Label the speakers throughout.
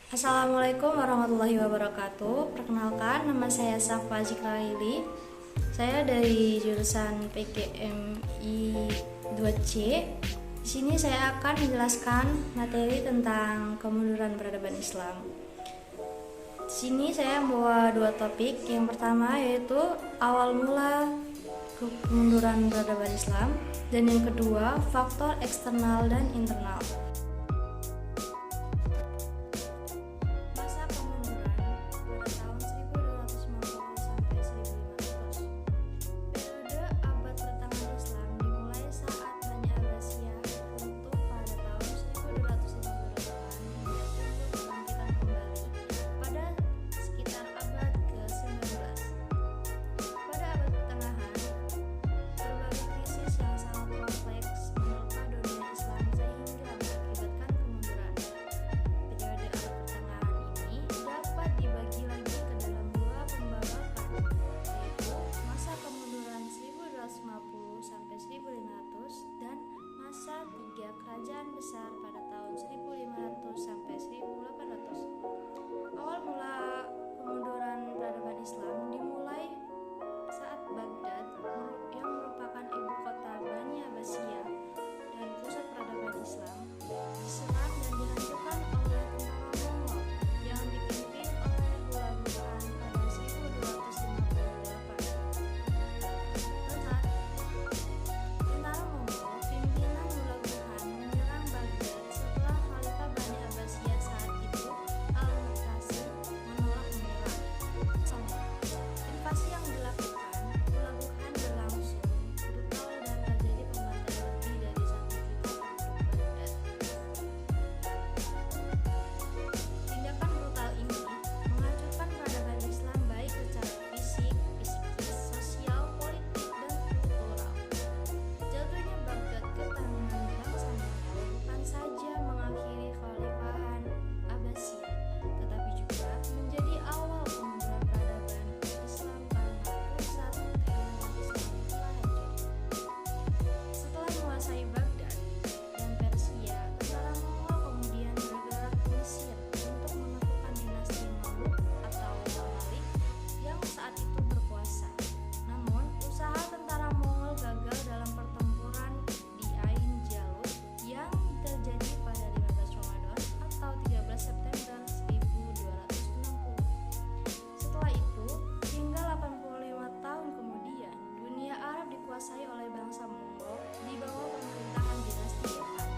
Speaker 1: Assalamualaikum warahmatullahi wabarakatuh. Perkenalkan, nama saya Safa Zikrahili. Saya dari jurusan PGMI 2C. Di sini saya akan menjelaskan materi tentang kemunduran peradaban Islam. Di sini saya membawa dua topik. Yang pertama yaitu awal mula kemunduran peradaban Islam, dan yang kedua faktor eksternal dan internal. Masa kemunduran pada tahun 1250 sampai 1500. Periode abad pertengahan Islam dimulai saat Bani Abbasiyah runtuh pada tahun 1258 hingga timbul kebangkitan kembali pada sekitar abad ke-19. Pada abad pertengahan, berbagai krisis yang sangat kompleks menerpa dunia Islam sehingga mengakibatkan kemunduran. Periode abad pertengahan ini dapat dibagi lagi ke dalam dua pembabakan, yaitu masa kemunduran 1250 sampai 1500 dan masa tiga kerajaan besar pada tahun 1500 sampai 1800. Awal mula kemunduran peradaban Islam dimulai saat Baghdad, yang merupakan ibu kota Bani Abbasiyah dan pusat peradaban Islam, diserang dan dihancurkan oleh tentara Mongol yang dipimpin oleh Hulagu Khan pada 1258. Tentara Mongol pimpinan Hulagu Khan menyerang Baghdad setelah Khalifah Bani Abbasiyah saat itu, Al-Mu'tasim, menolak menyerang. Invasi yang dilakukan Hulagu Khan berlangsung brutal dan terjadi pembantaian lebih dari 1 juta penduduk Baghdad. Tindakan brutal ini menghancurkan peradaban Islam baik secara fisik, psikis, sosial, politik, dan kultural. Jatuhnya Baghdad ke tangan bangsa Mongol bukan saja mengakhiri Kekhalifahan Abbasiyah, tetapi juga menjadi awal kemunduran peradaban Islam karena pusat keilmuan Islam telah hancur. Setelah menguasai Baghdad dan Persia, tentara Mongol kemudian bergerak ke Mesir untuk menaklukkan dinasti Mamluk atau Mamalik yang saat itu berkuasa. Namun, usaha tentara Mongol gagal dalam pertempuran di Ain Jalut yang terjadi pada 15 Ramadan atau 13 September 1260. Setelah itu, hingga 85 tahun kemudian, dunia Arab dikuasai oleh bangsa Mongol di bawah pemerintahan dinasti Ilkhan,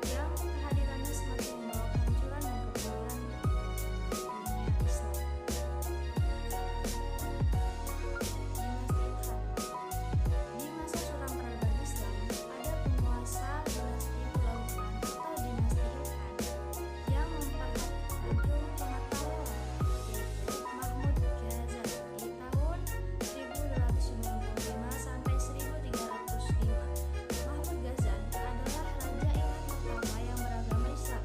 Speaker 1: yang kehadirannya semakin membawa kehancuran dan kemunduran dunia Islam. Dinasti Ilkhan. Di masa suram peradaban Islam, ada penguasa dinasti Hulagu Khan atau dinasti Ilkhan yang memperhatikan ilmu pengetahuan, yaitu Mahmud Ghazan di tahun 1295 sampai 1305. Mahmud Ghazan adalah Raja Ilkhan pertama yang beragama Islam,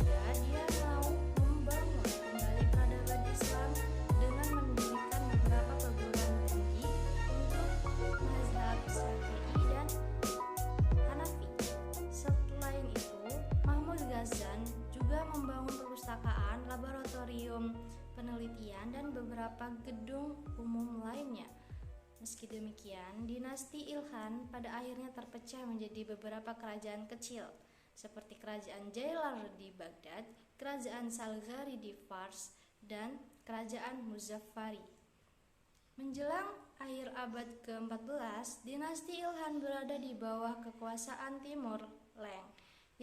Speaker 1: sehingga dia mau membangun kembali peradaban Islam dengan mendirikan beberapa perguruan tinggi untuk mazhab Syafi'i dan Hanafi. Selain itu, Mahmud Ghazan juga membangun perpustakaan, laboratorium penelitian, dan beberapa gedung umum lainnya. Meski demikian, dinasti Ilkhan pada akhirnya terpecah menjadi beberapa kerajaan kecil, seperti kerajaan Jailar di Baghdad, kerajaan Salghari di Fars, dan kerajaan Muzaffari. Menjelang akhir abad ke-14, dinasti Ilkhan berada di bawah kekuasaan Timur Leng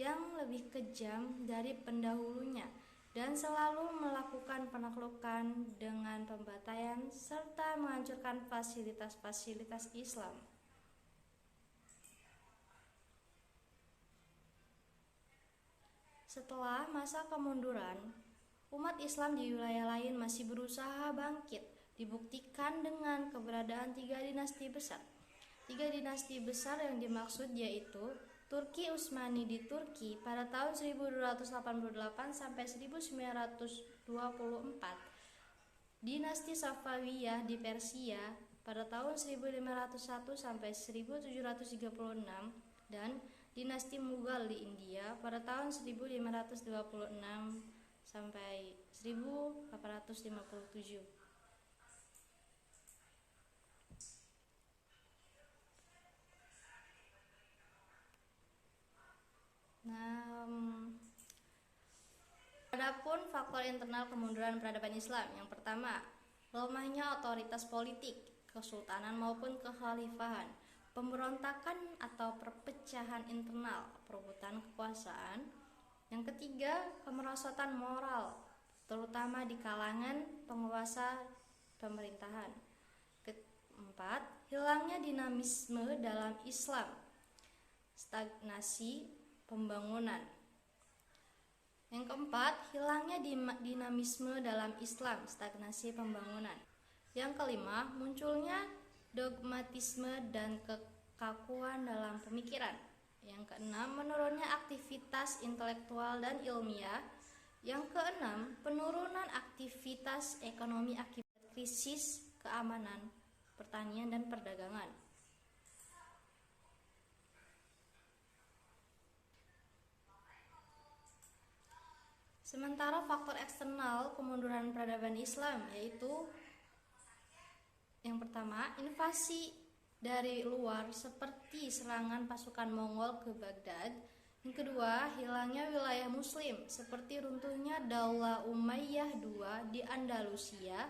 Speaker 1: yang lebih kejam dari pendahulunya dan selalu melakukan penaklukan dengan pembantaian serta menghancurkan fasilitas-fasilitas Islam. Setelah masa kemunduran, umat Islam di wilayah lain masih berusaha bangkit, dibuktikan dengan keberadaan tiga dinasti besar. Tiga dinasti besar yang dimaksud yaitu Turki Utsmani di Turki pada tahun 1288 sampai 1924, dinasti Safawiyah di Persia pada tahun 1501 sampai 1736, dan dinasti Mughal di India pada tahun 1526 sampai 1857. Nah, adapun faktor internal kemunduran peradaban Islam, yang pertama, lemahnya otoritas politik, kesultanan maupun kekhalifahan, pemberontakan atau perpecahan internal, perebutan kekuasaan. Yang ketiga, kemerosotan moral, terutama di kalangan penguasa pemerintahan. Keempat, hilangnya dinamisme dalam Islam, stagnasi pembangunan. Yang keempat, hilangnya dinamisme dalam Islam, stagnasi pembangunan. Yang kelima, munculnya dogmatisme dan kekakuan dalam pemikiran. Yang keenam, menurunnya aktivitas intelektual dan ilmiah. Yang keenam, penurunan aktivitas ekonomi akibat krisis keamanan, pertanian dan perdagangan. Sementara faktor eksternal kemunduran peradaban Islam yaitu yang pertama, invasi dari luar seperti serangan pasukan Mongol ke Baghdad. Yang kedua, hilangnya wilayah muslim seperti runtuhnya Daulah Umayyah II di Andalusia.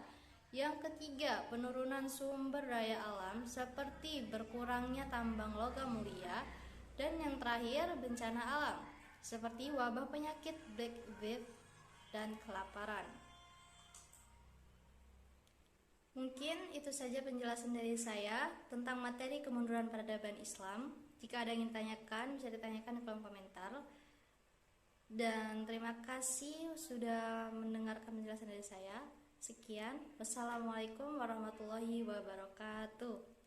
Speaker 1: Yang ketiga, penurunan sumber daya alam seperti berkurangnya tambang logam mulia. Dan yang terakhir, bencana alam seperti wabah penyakit Black Death dan kelaparan. Mungkin itu saja penjelasan dari saya tentang materi kemunduran peradaban Islam. Jika ada yang ingin tanyakan, bisa ditanyakan di kolom komentar. Dan terima kasih sudah mendengarkan penjelasan dari saya. Sekian, wassalamualaikum warahmatullahi wabarakatuh.